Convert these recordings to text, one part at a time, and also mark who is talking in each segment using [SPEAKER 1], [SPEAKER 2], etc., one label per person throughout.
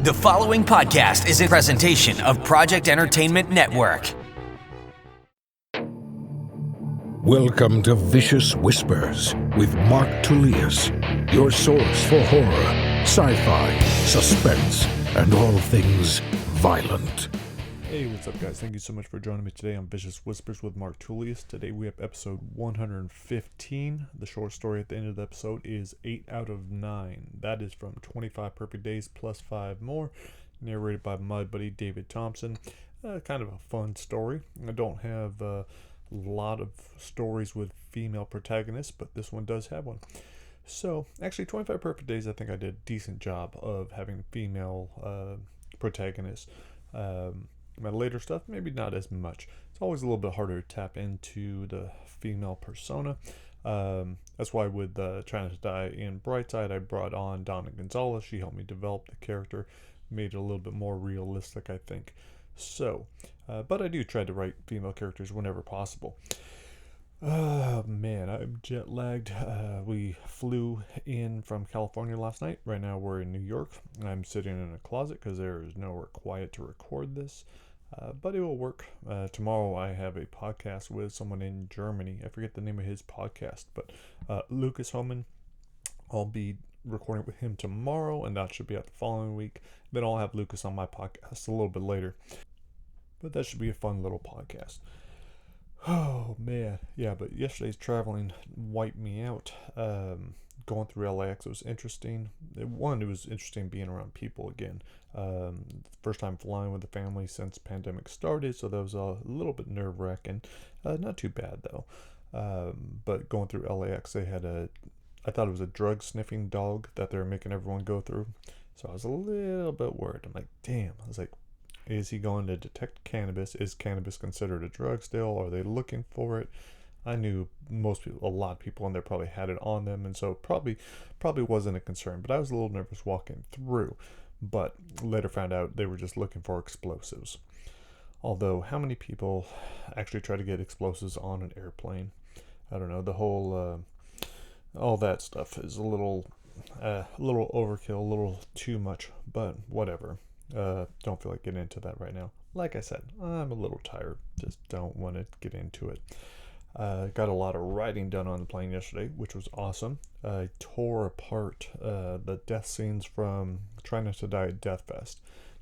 [SPEAKER 1] The following podcast is a presentation of Project Entertainment Network.
[SPEAKER 2] Welcome to Vicious Whispers with Mark Tullius, your source for horror, sci-fi, suspense, and all things violent.
[SPEAKER 3] Hey, what's up, guys? Thank you so much for joining me today on Vicious Whispers with Mark Tullius. Today we have episode 115. The short story at the end of the episode is 8 out of 9. That is from 25 Perfect Days plus 5 more, narrated by my buddy David Thompson. Kind of a fun story. I don't have a lot of stories with female protagonists, but this one does have one. So, actually, 25 Perfect Days, I think I did a decent job of having female protagonists. My later stuff, maybe not as much. It's always a little bit harder to tap into the female persona. That's why with Trying to Die in Brightside, I brought on Donna Gonzalez. She helped me develop the character, made it a little bit more realistic, I think. So, but I do try to write female characters whenever possible. Man, I'm jet lagged. We flew in from California last night. Right now we're in New York. I'm sitting in a closet because there is nowhere quiet to record this. But it will work. Tomorrow I have a podcast with someone in Germany. I forget the name of his podcast, but Lucas Homan. I'll be recording with him tomorrow, and that should be out the following week. Then I'll have Lucas on my podcast a little bit later. But that should be a fun little podcast. Oh, man. Yeah, but yesterday's traveling wiped me out. Going through LAX was interesting. It was interesting being around people again. First time flying with the family since the pandemic started, so that was a little bit nerve-wracking. Not too bad, though. But going through LAX, I thought it was a drug-sniffing dog that they were making everyone go through. So I was a little bit worried. I'm like, damn. I was like, is he going to detect cannabis? Is cannabis considered a drug still? Are they looking for it? I knew a lot of people in there probably had it on them, and so probably wasn't a concern. But I was a little nervous walking through. But later found out they were just looking for explosives. Although, how many people actually try to get explosives on an airplane? I don't know. The whole all that stuff is a little overkill, a little too much. But whatever. Don't feel like getting into that right now. Like I said, I'm a little tired. Just don't want to get into it. Got a lot of writing done on the plane yesterday, which was awesome. I tore apart the death scenes from Trying Not to Die at Dethfest.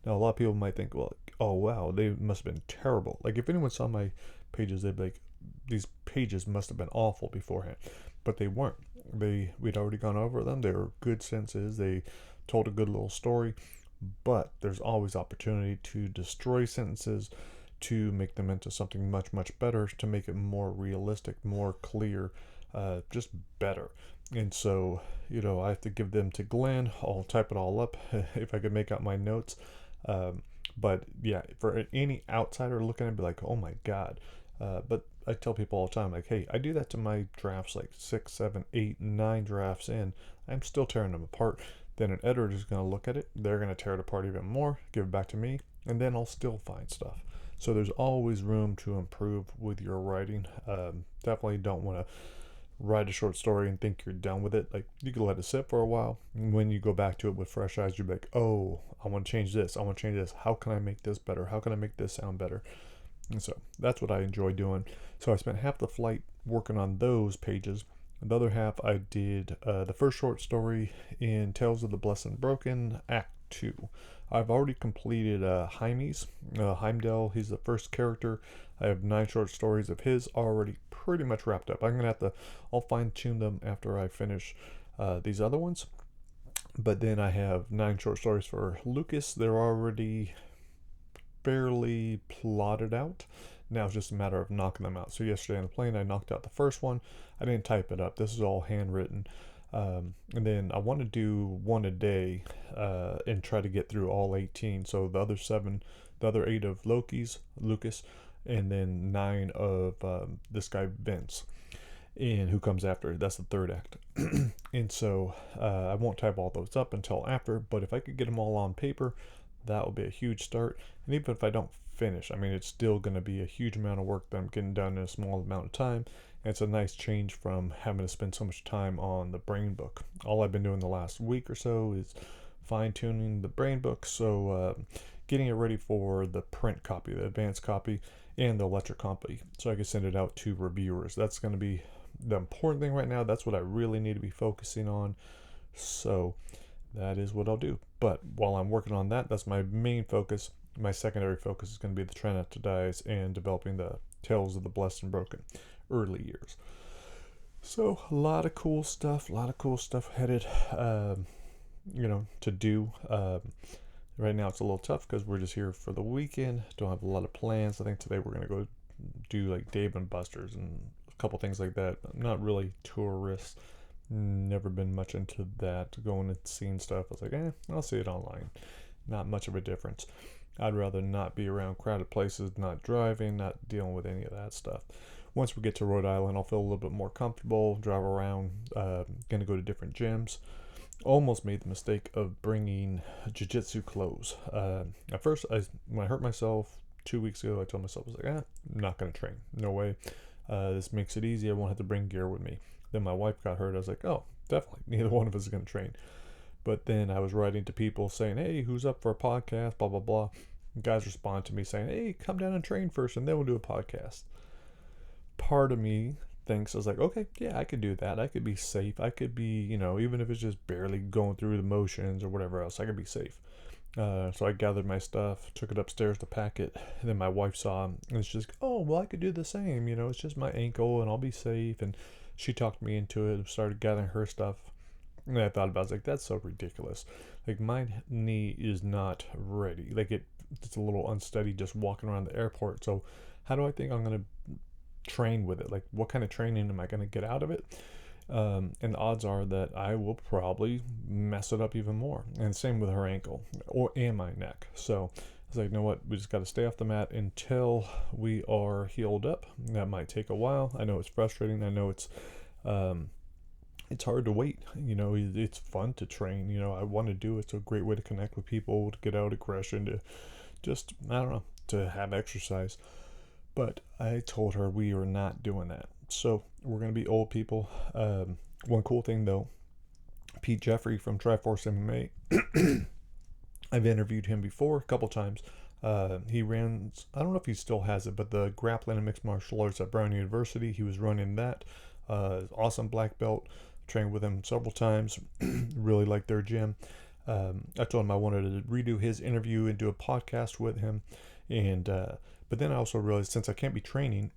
[SPEAKER 3] Now, a lot of people might think, well, oh wow, they must have been terrible. Like, if anyone saw my pages, they'd be like, these pages must have been awful beforehand. But they weren't. We'd already gone over them. They were good sentences. They told a good little story. But there's always opportunity to destroy sentences, to make them into something much, much better, to make it more realistic, more clear, just better. And so, I have to give them to Glenn. I'll type it all up if I could make out my notes. But yeah, for any outsider looking at it, be like, oh my God. But I tell people all the time, like, hey, I do that to my drafts, like 6, 7, 8, 9 drafts in. I'm still tearing them apart. Then an editor is going to look at it. They're going to tear it apart even more, give it back to me, and then I'll still find stuff. So there's always room to improve with your writing. Definitely don't want to write a short story and think you're done with it. Like, you can let it sit for a while. And when you go back to it with fresh eyes, you'll be like, oh, I want to change this. I want to change this. How can I make this better? How can I make this sound better? And so that's what I enjoy doing. So I spent half the flight working on those pages. The other half I did the first short story in Tales of the Blessed and Broken, Act 2. I've already completed Heimdall. He's the first character. I have 9 short stories of his already pretty much wrapped up. I'll fine tune them after I finish these other ones. But then I have 9 short stories for Lucas. They're already fairly plotted out. Now it's just a matter of knocking them out. So yesterday on the plane, I knocked out the first one. I didn't type it up. This is all handwritten. And then I want to do one a day and try to get through all 18. So the other 8 of Lucas, and then 9 of this guy Vince, and who comes after. That's the third act. And so I won't type all those up until after. But if I could get them all on paper, that would be a huge start. And even if I don't finish, I mean, it's still going to be a huge amount of work that I'm getting done in a small amount of time. And it's a nice change from having to spend so much time on the brain book. All I've been doing the last week or so is fine-tuning the brain book, so getting it ready for the print copy, the advanced copy, and the electric copy, so I can send it out to reviewers. That's going to be the important thing right now. That's what I really need to be focusing on. So that is what I'll do. But while I'm working on that, that's my main focus. My secondary focus is going to be the Try Not to Dies and developing the Tales of the Blessed and Broken early years. So a lot of cool stuff headed, to do. Right now it's a little tough because we're just here for the weekend. Don't have a lot of plans. I think today we're going to go do like Dave and Buster's and a couple things like that. I'm not really tourist. Never been much into that, going and seeing stuff. I was like, I'll see it online. Not much of a difference. I'd rather not be around crowded places, not driving, not dealing with any of that stuff. Once we get to Rhode Island, I'll feel a little bit more comfortable, drive around, gonna go to different gyms. Almost made the mistake of bringing jiu-jitsu clothes. At first, when I hurt myself 2 weeks ago, I told myself, I was like, I'm not gonna train. No way. This makes it easy. I won't have to bring gear with me. Then my wife got hurt. I was like, oh, definitely. Neither one of us is going to train. But then I was writing to people saying, hey, who's up for a podcast, blah, blah, blah. And guys respond to me saying, hey, come down and train first, and then we'll do a podcast. Part of me thinks, I was like, okay, yeah, I could do that. I could be safe. I could be, even if it's just barely going through the motions or whatever else, I could be safe. So I gathered my stuff, took it upstairs to pack it, and then my wife saw, and it's just, oh, well, I could do the same. It's just my ankle, and I'll be safe. And she talked me into it, started gathering her stuff. And I thought about it, I was like, that's so ridiculous. Like, my knee is not ready. Like, it's a little unsteady just walking around the airport. So how do I think I'm going to train with it? Like, what kind of training am I going to get out of it? And the odds are that I will probably mess it up even more. And same with her ankle and my neck. So I was like, you know what? We just got to stay off the mat until we are healed up. That might take a while. I know it's frustrating. I know it's hard to wait. It's fun to train. I want to do it. It's a great way to connect with people, to get out aggression, to just, I don't know, to have exercise. But I told her we are not doing that. So we're going to be old people. One cool thing though, Pete Jeffrey from Triforce MMA, I've interviewed him before a couple times. He ran, I don't know if he still has it, but the grappling and mixed martial arts at Brown University, he was running that. Awesome black belt. Trained with him several times. Really liked their gym. I told him I wanted to redo his interview and do a podcast with him. And but then I also realized, since I can't be training,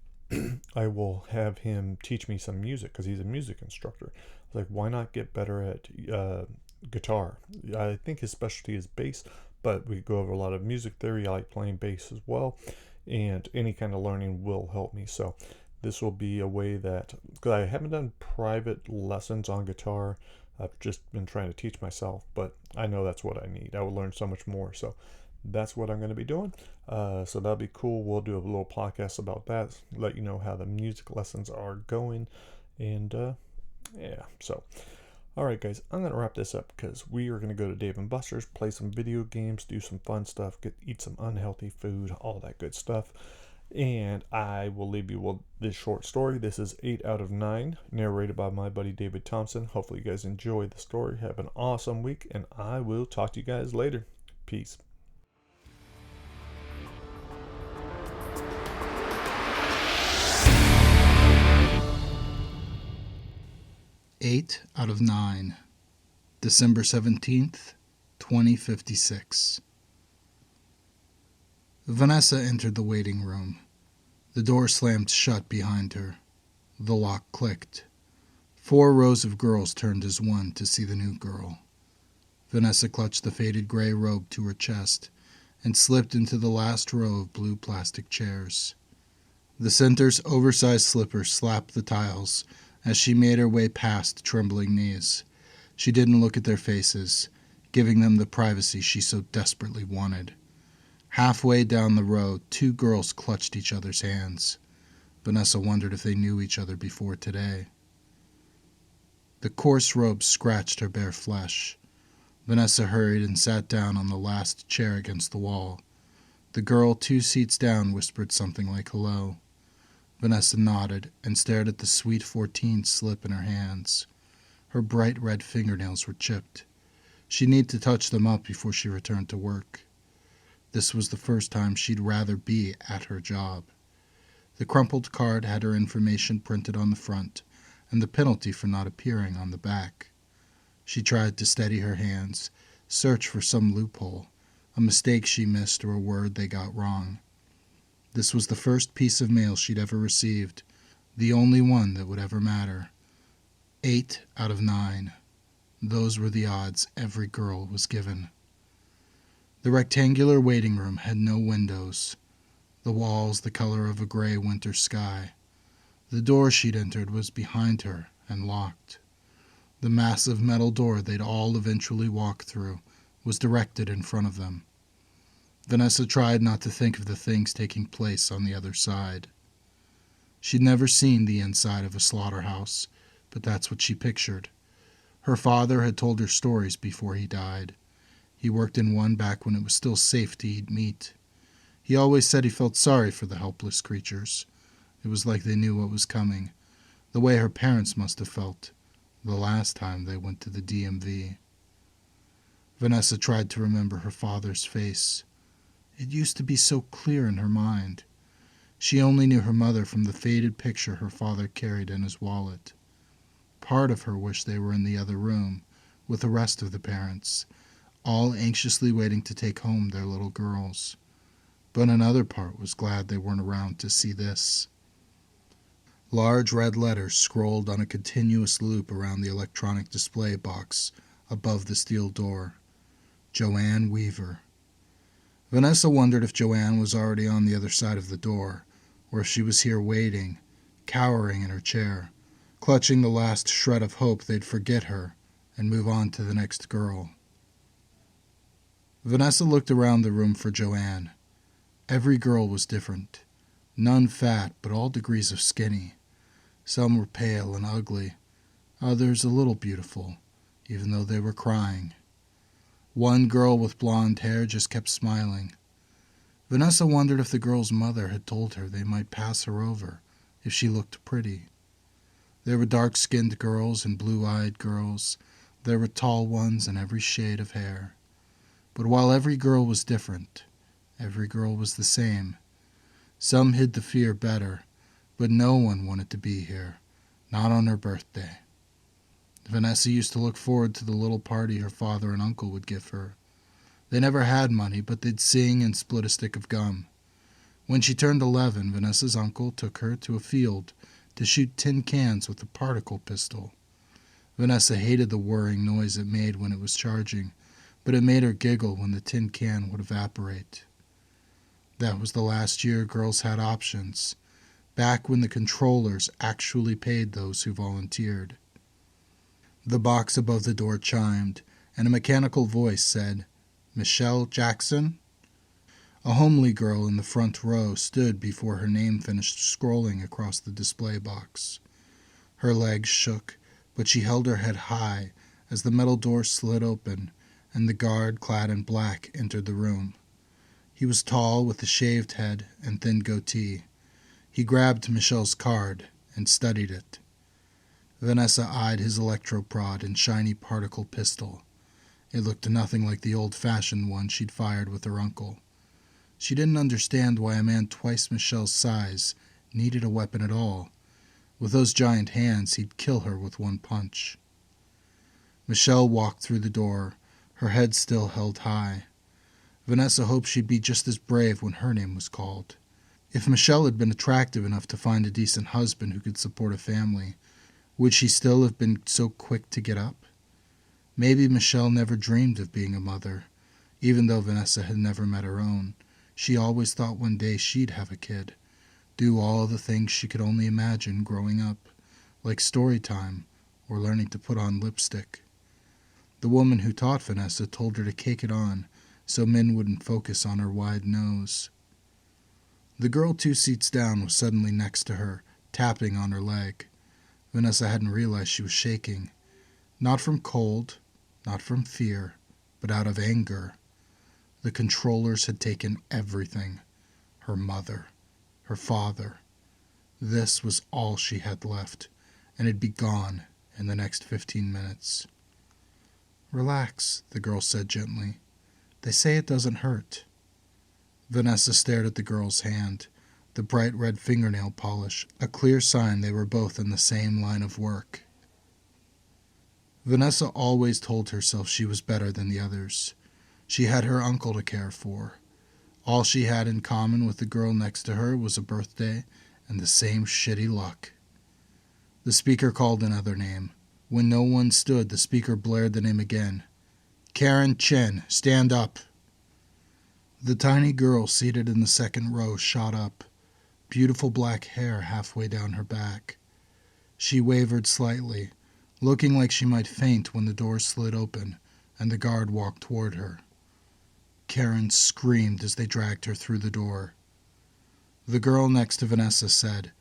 [SPEAKER 3] I will have him teach me some music because he's a music instructor. I was like, why not get better at guitar? I think his specialty is bass, but we go over a lot of music theory. I like playing bass as well, and any kind of learning will help me. So this will be a way that, because I haven't done private lessons on guitar, I've just been trying to teach myself, but I know that's what I need. I will learn so much more. So that's what I'm going to be doing. So that'll be cool. We'll do a little podcast about that, let you know how the music lessons are going. And yeah, so all right, guys, I'm going to wrap this up because we are going to go to Dave & Buster's, play some video games, do some fun stuff, eat some unhealthy food, all that good stuff. And I will leave you with this short story. This is 8 out of 9, narrated by my buddy David Thompson. Hopefully you guys enjoy the story. Have an awesome week, and I will talk to you guys later. Peace.
[SPEAKER 4] Eight out of 9, December 17th, 2056. Vanessa entered the waiting room. The door slammed shut behind her. The lock clicked. 4 rows of girls turned as one to see the new girl. Vanessa clutched the faded gray robe to her chest and slipped into the last row of blue plastic chairs. The center's oversized slippers slapped the tiles as she made her way past trembling knees. She didn't look at their faces, giving them the privacy she so desperately wanted. Halfway down the row, 2 girls clutched each other's hands. Vanessa wondered if they knew each other before today. The coarse robe scratched her bare flesh. Vanessa hurried and sat down on the last chair against the wall. The girl 2 seats down whispered something like hello. Vanessa nodded and stared at the sweet 14 slip in her hands. Her bright red fingernails were chipped. She'd need to touch them up before she returned to work. This was the first time she'd rather be at her job. The crumpled card had her information printed on the front, and the penalty for not appearing on the back. She tried to steady her hands, search for some loophole, a mistake she missed or a word they got wrong. This was the first piece of mail she'd ever received, the only one that would ever matter. 8 out of 9. Those were the odds every girl was given. The rectangular waiting room had no windows, the walls the color of a gray winter sky. The door she'd entered was behind her and locked. The massive metal door they'd all eventually walk through was directed in front of them. Vanessa tried not to think of the things taking place on the other side. She'd never seen the inside of a slaughterhouse, but that's what she pictured. Her father had told her stories before he died. He worked in one back when it was still safe to eat meat. He always said he felt sorry for the helpless creatures. It was like they knew what was coming, the way her parents must have felt the last time they went to the DMV. Vanessa tried to remember her father's face. It used to be so clear in her mind. She only knew her mother from the faded picture her father carried in his wallet. Part of her wished they were in the other room, with the rest of the parents, all anxiously waiting to take home their little girls. But another part was glad they weren't around to see this. Large red letters scrolled on a continuous loop around the electronic display box above the steel door. Joanne Weaver. Vanessa wondered if Joanne was already on the other side of the door, or if she was here waiting, cowering in her chair, clutching the last shred of hope they'd forget her and move on to the next girl. Vanessa looked around the room for Joanne. Every girl was different. None fat, but all degrees of skinny. Some were pale and ugly, others a little beautiful, even though they were crying. One girl with blonde hair just kept smiling. Vanessa wondered if the girl's mother had told her they might pass her over if she looked pretty. There were dark-skinned girls and blue-eyed girls. There were tall ones in every shade of hair. But while every girl was different, every girl was the same. Some hid the fear better, but no one wanted to be here, not on her birthday. Vanessa used to look forward to the little party her father and uncle would give her. They never had money, but they'd sing and split a stick of gum. When she turned 11, Vanessa's uncle took her to a field to shoot tin cans with a particle pistol. Vanessa hated the whirring noise it made when it was charging, but it made her giggle when the tin can would evaporate. That was the last year girls had options, back when the controllers actually paid those who volunteered. The box above the door chimed, and a mechanical voice said, "Michelle Jackson?" A homely girl in the front row stood before her name finished scrolling across the display box. Her legs shook, but she held her head high as the metal door slid open and the guard clad in black entered the room. He was tall with a shaved head and thin goatee. He grabbed Michelle's card and studied it. Vanessa eyed his electroprod and shiny particle pistol. It looked nothing like the old-fashioned one she'd fired with her uncle. She didn't understand why a man twice Michelle's size needed a weapon at all. With those giant hands, he'd kill her with one punch. Michelle walked through the door, her head still held high. Vanessa hoped she'd be just as brave when her name was called. If Michelle had been attractive enough to find a decent husband who could support a family, would she still have been so quick to get up? Maybe Michelle never dreamed of being a mother. Even though Vanessa had never met her own, she always thought one day she'd have a kid, do all the things she could only imagine growing up, like story time or learning to put on lipstick. The woman who taught Vanessa told her to cake it on so men wouldn't focus on her wide nose. The girl 2 seats down was suddenly next to her, tapping on her leg. Vanessa hadn't realized she was shaking. Not from cold, not from fear, but out of anger. The controllers had taken everything. Her mother, her father. This was all she had left, and it'd be gone in the next 15 minutes. Relax, the girl said gently. They say it doesn't hurt. Vanessa stared at the girl's hand, the bright red fingernail polish, a clear sign they were both in the same line of work. Vanessa always told herself she was better than the others. She had her uncle to care for. All she had in common with the girl next to her was a birthday and the same shitty luck. The speaker called another name. When no one stood, the speaker blared the name again. Karen Chen, stand up. The tiny girl seated in the second row shot up, beautiful black hair halfway down her back. She wavered slightly, looking like she might faint when the door slid open and the guard walked toward her. Karen screamed as they dragged her through the door. The girl next to Vanessa said,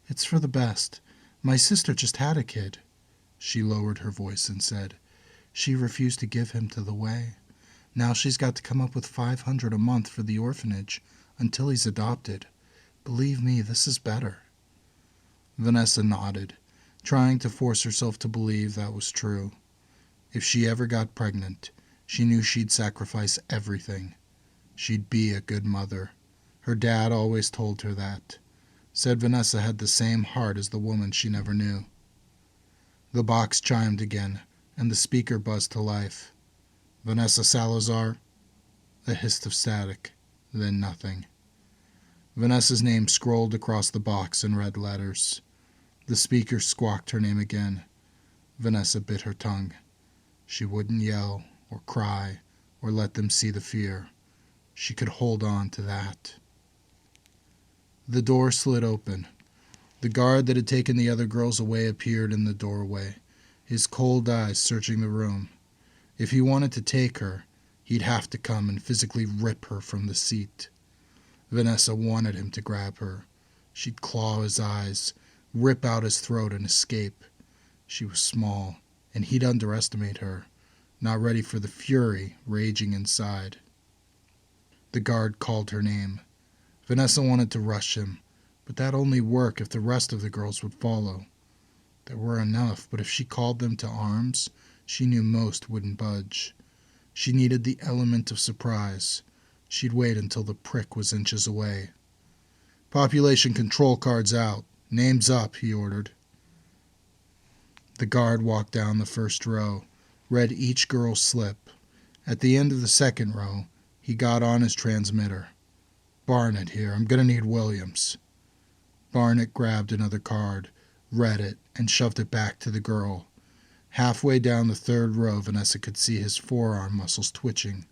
[SPEAKER 4] It's for the best. My sister just had a kid. She lowered her voice and said, She refused to give him to the way. Now she's got to come up with $500 a month for the orphanage until he's adopted. Believe me, this is better. Vanessa nodded, trying to force herself to believe that was true. If she ever got pregnant, she knew she'd sacrifice everything. She'd be a good mother. Her dad always told her that. Said Vanessa had the same heart as the woman she never knew. The box chimed again, and the speaker buzzed to life. Vanessa Salazar? A hiss of static, then nothing. Vanessa's name scrolled across the box in red letters. The speaker squawked her name again. Vanessa bit her tongue. She wouldn't yell or cry or let them see the fear. She could hold on to that. The door slid open. The guard that had taken the other girls away appeared in the doorway, his cold eyes searching the room. If he wanted to take her, he'd have to come and physically rip her from the seat. Vanessa wanted him to grab her. She'd claw his eyes, rip out his throat and escape. She was small, and he'd underestimate her, not ready for the fury raging inside. The guard called her name. Vanessa wanted to rush him, but that'd only work if the rest of the girls would follow. There were enough, but if she called them to arms, she knew most wouldn't budge. She needed the element of surprise. She'd wait until the prick was inches away. Population control cards out. Names up, he ordered. The guard walked down the first row, read each girl's slip. At the end of the second row, he got on his transmitter. Barnett here. I'm going to need Williams. Barnett grabbed another card, read it, and shoved it back to the girl. Halfway down the third row, Vanessa could see his forearm muscles twitching,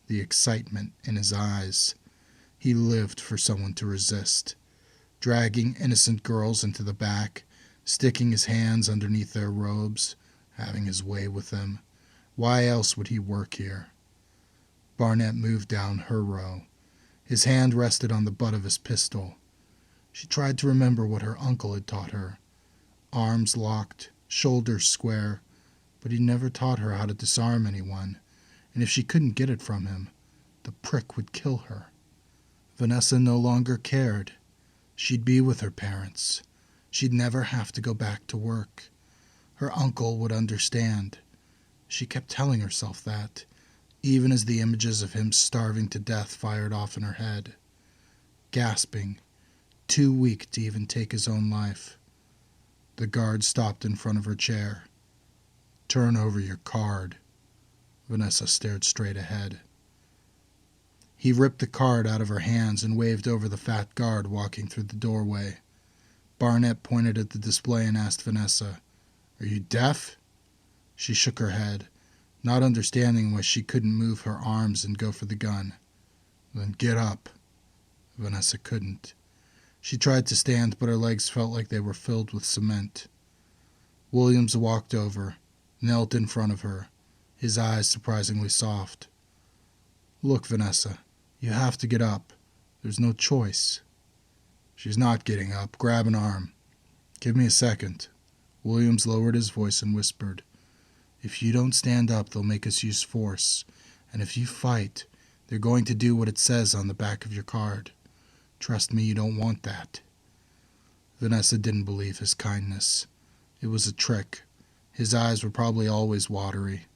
[SPEAKER 4] the excitement in his eyes. He lived for someone to resist. Dragging innocent girls into the back, sticking his hands underneath their robes, having his way with them. Why else would he work here? Barnett moved down her row. His hand rested on the butt of his pistol. She tried to remember what her uncle had taught her. Arms locked, shoulders square, but he never taught her how to disarm anyone, and if she couldn't get it from him, the prick would kill her. Vanessa no longer cared. She'd be with her parents. She'd never have to go back to work. Her uncle would understand. She kept telling herself that, even as the images of him starving to death fired off in her head. Gasping, too weak to even take his own life. The guard stopped in front of her chair. Turn over your card. Vanessa stared straight ahead. He ripped the card out of her hands and waved over the fat guard walking through the doorway. Barnett pointed at the display and asked Vanessa, Are you deaf? She shook her head, not understanding why she couldn't move her arms and go for the gun. Then get up. Vanessa couldn't. She tried to stand, but her legs felt like they were filled with cement. Williams walked over, knelt in front of her, his eyes surprisingly soft. Look, Vanessa, you have to get up. There's no choice. She's not getting up. Grab an arm. Give me a second. Williams lowered his voice and whispered, If you don't stand up, they'll make us use force. And if you fight, they're going to do what it says on the back of your card. Trust me, you don't want that. Vanessa didn't believe his kindness. It was a trick. His eyes were probably always watery.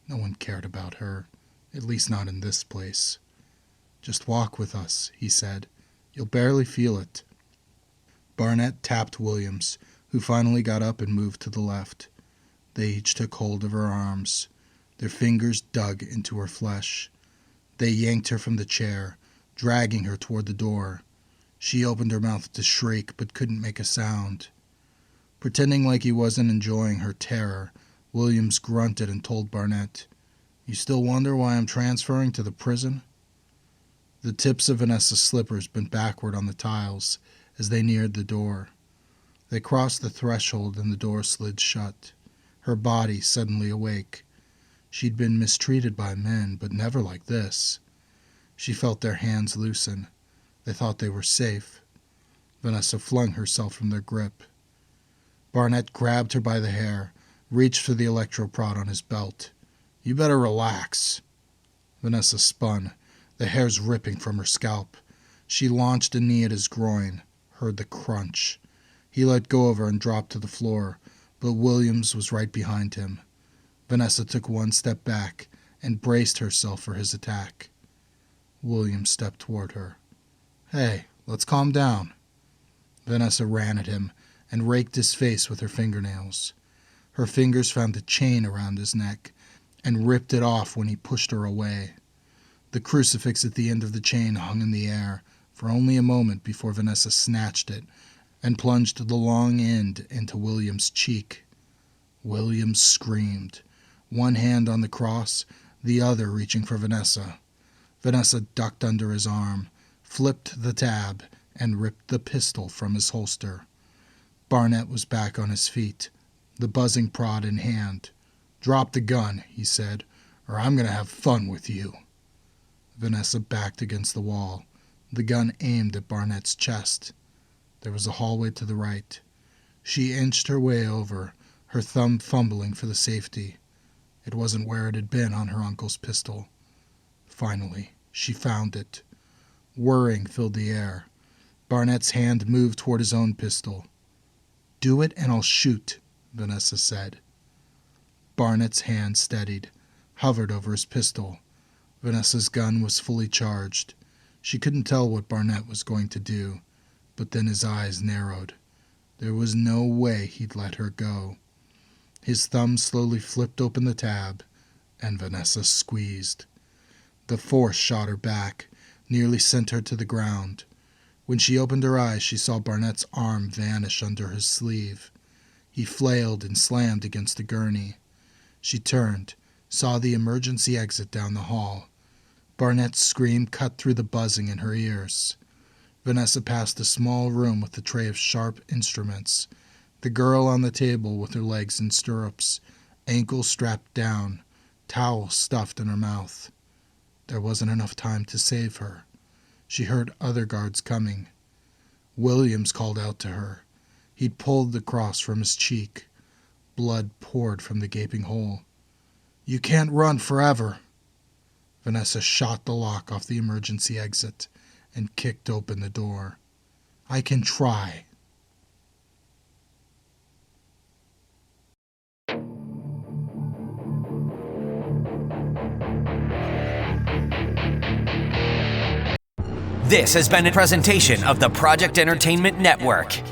[SPEAKER 4] No one cared about her, at least not in this place. "Just walk with us," he said. "You'll barely feel it." Barnett tapped Williams, who finally got up and moved to the left. They each took hold of her arms. Their fingers dug into her flesh. They yanked her from the chair, dragging her toward the door. She opened her mouth to shriek, but couldn't make a sound. Pretending like he wasn't enjoying her terror, Williams grunted and told Barnett, "You still wonder why I'm transferring to the prison?" The tips of Vanessa's slippers bent backward on the tiles as they neared the door. They crossed the threshold and the door slid shut, her body suddenly awake. She'd been mistreated by men, but never like this. She felt their hands loosen. They thought they were safe. Vanessa flung herself from their grip. Barnett grabbed her by the hair, reached for the electroprod on his belt. "You better relax." Vanessa spun, the hairs ripping from her scalp. She launched a knee at his groin, heard the crunch. He let go of her and dropped to the floor, but Williams was right behind him. Vanessa took one step back and braced herself for his attack. Williams stepped toward her. "Hey, let's calm down." Vanessa ran at him and raked his face with her fingernails. Her fingers found a chain around his neck and ripped it off when he pushed her away. The crucifix at the end of the chain hung in the air for only a moment before Vanessa snatched it and plunged the long end into William's cheek. Williams screamed, one hand on the cross, the other reaching for Vanessa. Vanessa ducked under his arm, flipped the tab, and ripped the pistol from his holster. Barnett was back on his feet, the buzzing prod in hand. "Drop the gun," he said, "or I'm going to have fun with you." Vanessa backed against the wall, the gun aimed at Barnett's chest. There was a hallway to the right. She inched her way over, her thumb fumbling for the safety. It wasn't where it had been on her uncle's pistol. Finally, she found it. Whirring filled the air. Barnett's hand moved toward his own pistol. "Do it and I'll shoot," Vanessa said. Barnett's hand steadied, hovered over his pistol. Vanessa's gun was fully charged. She couldn't tell what Barnett was going to do, but then his eyes narrowed. There was no way he'd let her go. His thumb slowly flipped open the tab, and Vanessa squeezed. The force shot her back, nearly sent her to the ground. When she opened her eyes, she saw Barnett's arm vanish under his sleeve. He flailed and slammed against the gurney. She turned, saw the emergency exit down the hall. Barnett's scream cut through the buzzing in her ears. Vanessa passed a small room with a tray of sharp instruments. The girl on the table with her legs in stirrups, ankles strapped down, towel stuffed in her mouth. There wasn't enough time to save her. She heard other guards coming. Williams called out to her. He'd pulled the cross from his cheek. Blood poured from the gaping hole. "You can't run forever." Vanessa shot the lock off the emergency exit and kicked open the door. "I can try."
[SPEAKER 1] This has been a presentation of the Project Entertainment Network.